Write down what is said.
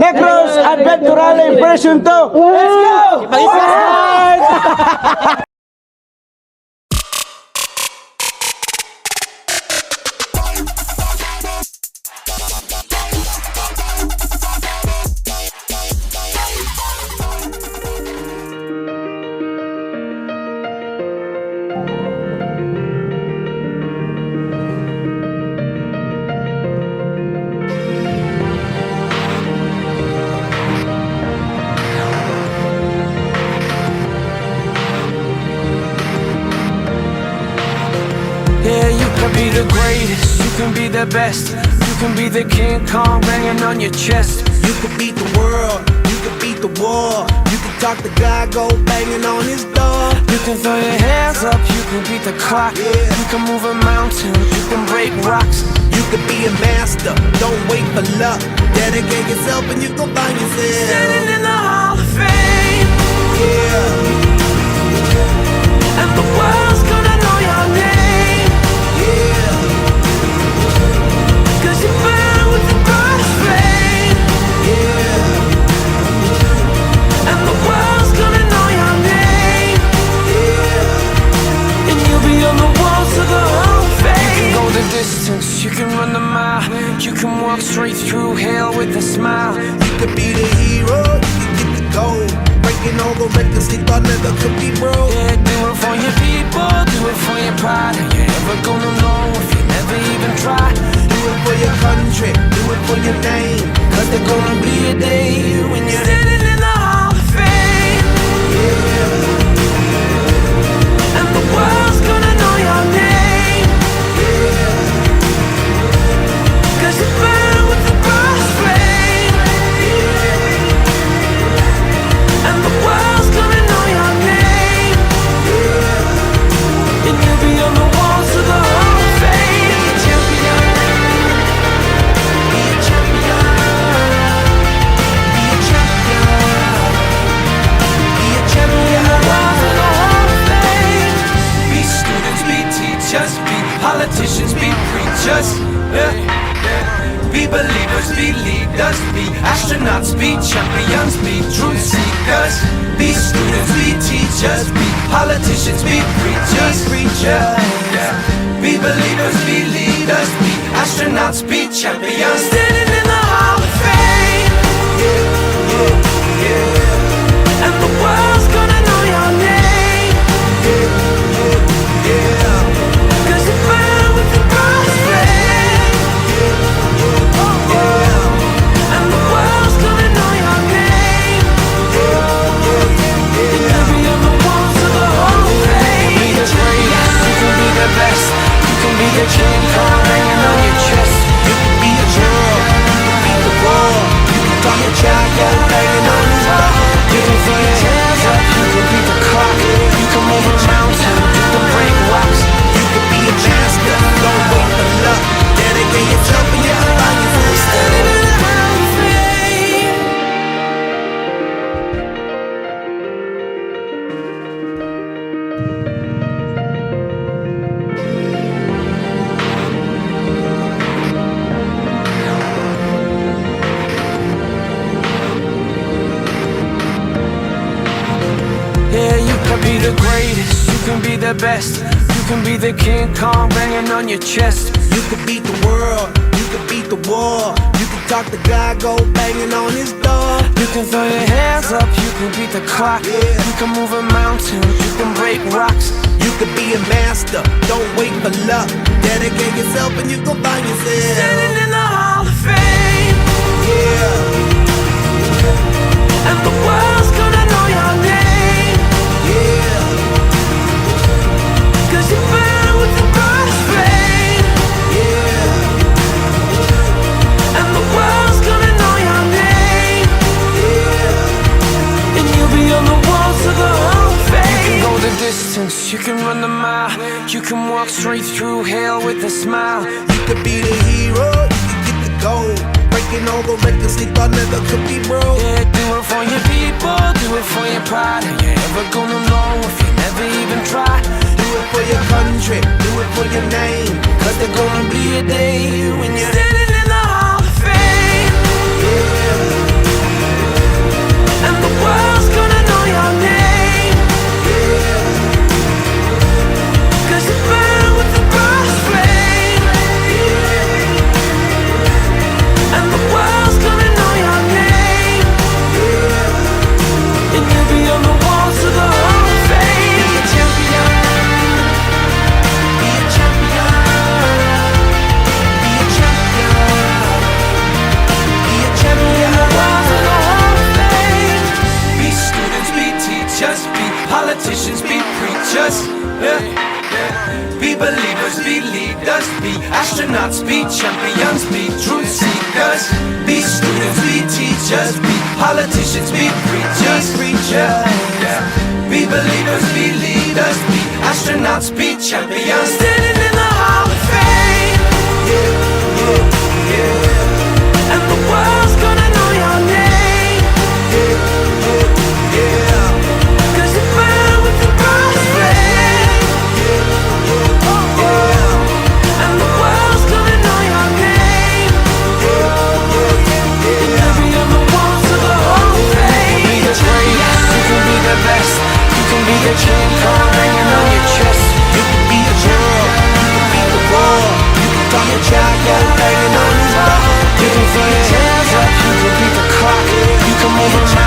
Negros Adventurale Impression 2. Let's go! Alright! Yeah, you can be the greatest, you can be the best. You can be the King Kong banging on your chest. You could beat the world, you could beat the war. You could talk to God, go banging on his door. You can throw your hands up, you can beat the clock. You can move a mountain, you can break rocks. You could be a master, don't wait for luck. Dedicate yourself and you gon' find yourself Standing in the Hall of Fame. Yeah, And the world's gonna know your name. yeah, 'Cause you burn with the brightest flame. yeah, And the world's gonna know your name. yeah. And you'll be on the walls of the Hall of Fame. You can go the distance, you can run the mile. You can walk straight through hell with a smile. You could be the hero, you could get the gold. Breaking all the records they thought never could be broke. Yeah, do it for your people, do it for your pride. Are you ever gonna know if you never even try? Do it for your country, do it for your name. 'Cause there's gonna be a day when you're standing in the Hall of Fame. And the world's gonna know your name. 'Cause you burn with the brightest flame. And the world's gonna know your name. And you'll be on the walls of the Hall of Fame. Be a champion. Be a champion. Be a champion. Be a champion. The walls of the Hall of Fame. Be students, be teachers, be politicians, be preachers. Be believers, be leaders, be astronauts, be champions, be truth seekers. Be students, be teachers, be politicians, be preachers, Be believers, be leaders, be astronauts, be champions. Standing in the Hall of Fame. And the world's gonna know your name. 'Cause you burn with the brightest flame. And the world's gonna know your name. And you'll be on the walls of the Hall of Fame. You can be the greatest, you can be the best. You can be the King Kong hanging on your chest. You could be a girl, you could beat the war. You could talk to God, go banging on his door. You can throw your hands up, you can beat the clock. You can move a mountain, you can break rocks. You could be a master, don't wait for luck. Dedicate yourself and you can find yourself Standing in the Hall of Fame. Yeah, you can be the greatest, you can be the best. You can be the King Kong banging on your chest. You could beat the world, you could beat the war. You could talk to God, go banging on his door. You can throw your hands up, you can beat the clock. You can move a mountain, you can break rocks. You could be a master, don't wait for luck. Dedicate yourself and you gon' find yourself Standing in the Hall of Fame. And the world's gonna know your name. 'Cause you burn with the brightest flame. And the world's gonna know your name. And you'll be on the walls of the Hall of Fame. You can go the distance, you can run the mile. You can walk straight through hell with a smile. You could be the hero, you could get the gold. Breaking all the records they thought never could be broke. Yeah, do it for your people, do it for your pride. Are you ever gonna know if you never even try? Do it for your country, do it for your name. 'Cause there's gonna be a day when you're standing in the Hall of Fame. leaders, be astronauts, be champions, be truth seekers, be students, be teachers, be politicians, be preachers, yeah. Be believers, be leaders, be astronauts, be champions, standing in the Hall of Fame. Yeah. And the world's gonna know your name. Yeah. 'Cause you burn with the brightest flame. Yeah. And the world's gonna know your name. And every other walls of the Hall of Fame. You can be the greatest, you can be the best, you can be the chain car hanging on your chest. You can be the girl, you can be the wall, you can be a jacket hanging on your back. You can throw your hands up, you can beat the clock, you can move around.